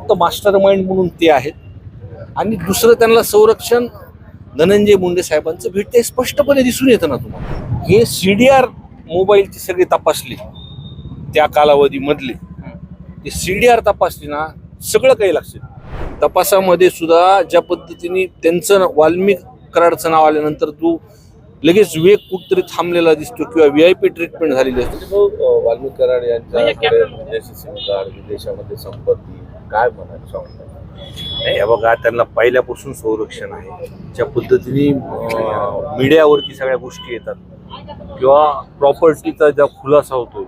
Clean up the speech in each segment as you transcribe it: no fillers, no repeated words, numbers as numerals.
एक तर master mind म्हणून ते आहेत आणि दुसरं त्यांना संरक्षण धनंजय मुंडे साहेबांचं भेटते स्पष्टपणे दिसून येतं ना तुम्हाला. हे CDR मोबाईलची सगळी तपासली त्या कालावधीमधले, ते CDR तपासली ना सगळं काही लक्षात. तपासामध्ये सुद्धा ज्या पद्धतीने त्यांचं वाल्मिक कराडचं नाव आल्यानंतर तू लगेच वेग कुठतरी थांबलेला दिसतो किंवा VIP ट्रीटमेंट झालेली असते. वाल्मिक कराड यांच्याकडे विदेशी सिम कार्ड, विदेशामध्ये संपत्ती, काय म्हणायचं नाही हे बघा, त्यांना पहिल्यापासून संरक्षण आहे. ज्या पद्धतीने मीडियावरती सगळ्या गोष्टी येतात किंवा प्रॉपर्टीचा ज्या खुलासा होतोय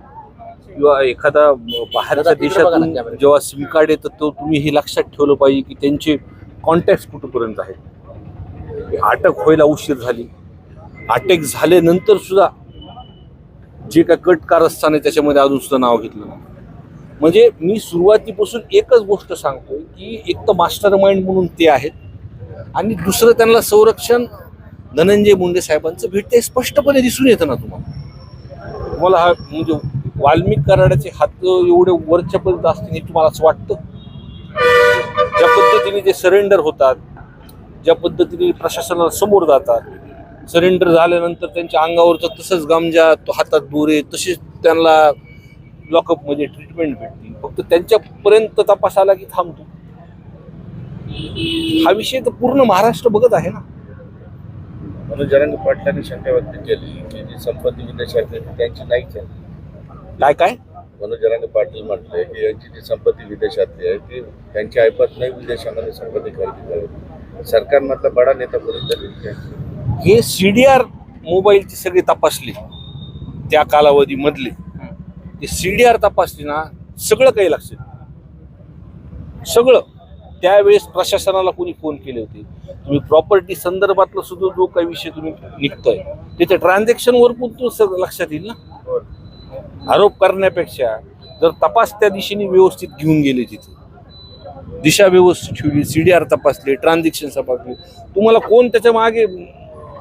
किंवा एखादा बाहेरच्या देशातून जेव्हा सिम कार्ड येतं तो तुम्ही हे लक्षात ठेवलं पाहिजे की त्यांचे कॉन्टॅक्ट कुठपर्यंत आहेत. अटक व्हायला उशीर झाली, अटक झाल्यानंतर सुद्धा जे काय कट कारस्थान आहे त्याच्यामध्ये अजून सुद्धा नाव घेतलं नाही. म्हणजे मी सुरुवातीपासून एकच गोष्ट सांगतोय की एक तर मास्टर माइंड म्हणून ते आहेत आणि दुसरं त्यांना संरक्षण धनंजय मुंडे साहेबांचं भेटते स्पष्टपणे दिसून येतं ना तुम्हाला. तुम्हाला हा म्हणजे वाल्मिक कराडाचे हात एवढे वरच्यापर्यंत असतील हे तुम्हाला असं वाटतं? ज्या पद्धतीने ते सरेंडर होतात, ज्या पद्धतीने प्रशासनाला समोर जातात, सरेंडर झाल्यानंतर त्यांच्या अंगावरचं तसंच गमजा, हातात दोरे, तसेच त्यांना लॉकअपमध्ये ट्रीटमेंट भेटते. फक्त त्यांच्यापर्यंत तपास आला की थांबतो. हा विषय तर पूर्ण महाराष्ट्र बघत आहे ना. मनोज जरांगे पाटलांनी शंका व्यक्त केली की जी संपत्ती विदेशात आहे त्यांची नाहीच आहे. काय मनोज जरांगे पाटील म्हटले की यांची जी संपत्ती विदेशातली आहे ती त्यांची ऐपत नाही विदेशामध्ये संपत्ती खरेदी करावी. सरकारमधला बडा नेता पर्यंत हे CDR मोबाईलची सगळी तपासली त्या कालावधीमधले, ते CDR तपासली ना सगळं काही लक्षात. सगळं त्यावेळेस प्रशासनाला कोणी फोन केले होते, तुम्ही प्रॉपर्टी संदर्भातला सुद्धा जो काही विषय तुम्ही निघतोय त्याच्या ट्रान्झॅक्शनवर पण तो सगळं लक्षात येईल ना. आरोप करण्यापेक्षा जर तपास त्या दिशेने व्यवस्थित घेऊन गेले, तिथे दिशा व्यवस्थित ठेवली, CDR तपासले, ट्रान्झॅक्शन तपासले, तुम्हाला कोण त्याच्या मागे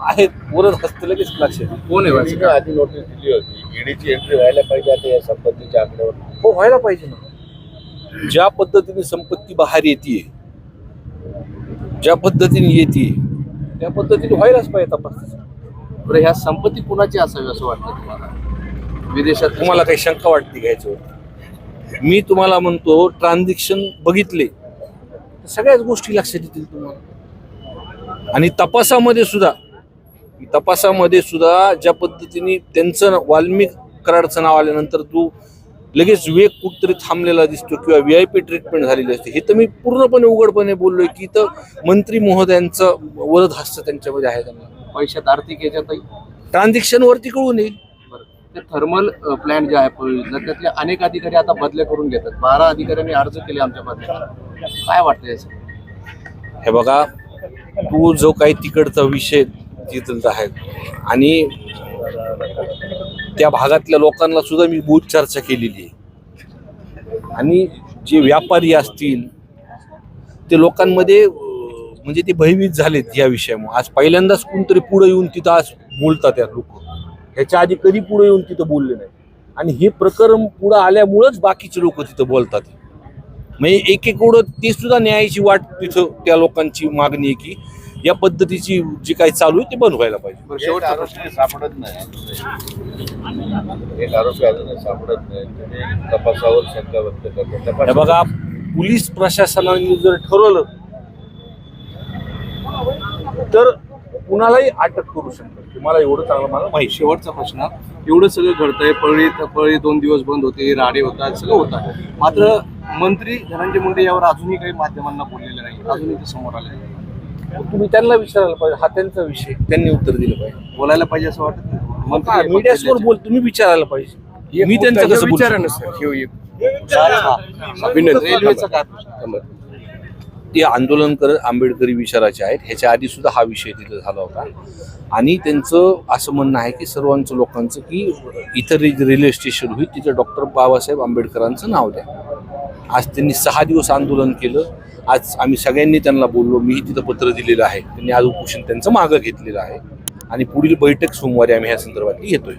आहेत वरच हस्त लगेच लक्षात येईल. कोण आहे? आधी नोटीस दिली होती, ईडीची एंट्री व्हायला पाहिजे आता या संपत्तीच्या आकड्यावर. हो, व्हायला पाहिजे ना. ज्या पद्धतीने संपत्ती बाहेर येते, ज्या पद्धतीने येते त्या पद्धतीने व्हायलाच पाहिजे तपास. बरं, ह्या संपत्ती कुणाची असावी असं वाटतं तुम्हाला? विदेशात तुम्हाला काही शंका वाटते घ्यायचं? मी तुम्हाला म्हणतो ट्रान्झॅक्शन बघितले सगळ्याच गोष्टी लक्षात येतील तुम्हाला. आणि तपासामध्ये सुद्धा ज्या पद्धतीने त्यांचं वाल्मिक कराडचं नाव आल्यानंतर तू लगेच वेग कुठतरी थांबलेला दिसतो किंवा VIP ट्रीटमेंट झालेली असते. हे तर मी पूर्णपणे उघडपणे बोललोय की तर मंत्री महोदयांचं वरद हस्त त्यांच्यामध्ये आहे. त्यांना पैशात आर्थिक याच्यातही ट्रान्झॅक्शन वरती कळून येईल. ते थर्मल प्लॅन जे आहे त्यातले अनेक अधिकारी आता बदले करून घेतात. 12 अधिकाऱ्यांनी अर्ज केले आमच्या बदल्याला. काय वाटतं याचं? हे बघा, तू जो काही तिकडचा विषय तिथं आहे आणि त्या भागातल्या लोकांना सुद्धा मी बहुत चर्चा केलेली आहे आणि जे व्यापारी असतील ते लोकांमध्ये म्हणजे ते भयभीत झालेत या विषयामुळे. आज पहिल्यांदाच कोणतरी पुढे येऊन तिथं आज बोलतात या लोक. ह्याच्या आधी कधी पुढे येऊन तिथं बोलले नाही आणि हे प्रकरण पुढे आल्यामुळंच बाकीचे लोक तिथं बोलतात. म्हणजे एक ते सुद्धा न्यायाची वाट तिथं त्या लोकांची मागणी आहे की या पद्धतीची जी काही चालू आहे ते बंद व्हायला पाहिजे. शेवटचा प्रश्न सापडत नाही, एक आरोपी अजूनही सापडत नाही, तपासावर शंका व्यक्त करतात. बघा, पोलीस प्रशासनाने जर ठरवलं तर कुणालाही अटक करू शकतात. मला एवढं चांगलं मला माहिती. शेवटचा प्रश्न, एवढं सगळं घडतंय, पळी 2 दिवस बंद होते, राडे होतात, सगळं होत आहे, मात्र मंत्री धनंजय मुंडे यावर अजूनही काही माध्यमांना बोललेलं नाही, अजूनही ते समोर आले नाही. तुम्ही त्यांना विचारायला पाहिजे, हा त्यांचा विषय, त्यांनी उत्तर दिलं पाहिजे. बोलायला पाहिजे असं वाटत मीडियासमोर बोल, तुम्ही विचारायला पाहिजे. मी त्यांचं कसं विचारणं रेल्वेचं काय प्रश्न? ते आंदोलन करत आंबेडकरी विचाराचे आहेत. ह्याच्या आधी सुद्धा हा विषय तिथं झाला होता आणि त्यांचं असं म्हणणं आहे की सर्वांचं लोकांचं की इथं रेल्वे स्टेशन होईल तिथं डॉक्टर बाबासाहेब आंबेडकरांचं नाव द्या. आज त्यांनी 6 दिवस आंदोलन केलं. आज आम्ही सगळ्यांनी त्यांना बोललो, मीही तिथं पत्र दिलेलं आहे. त्यांनी आज उपोषण त्यांचं मागं घेतलेलं आहे आणि पुढील बैठक सोमवारी आम्ही ह्या संदर्भातली घेतोय.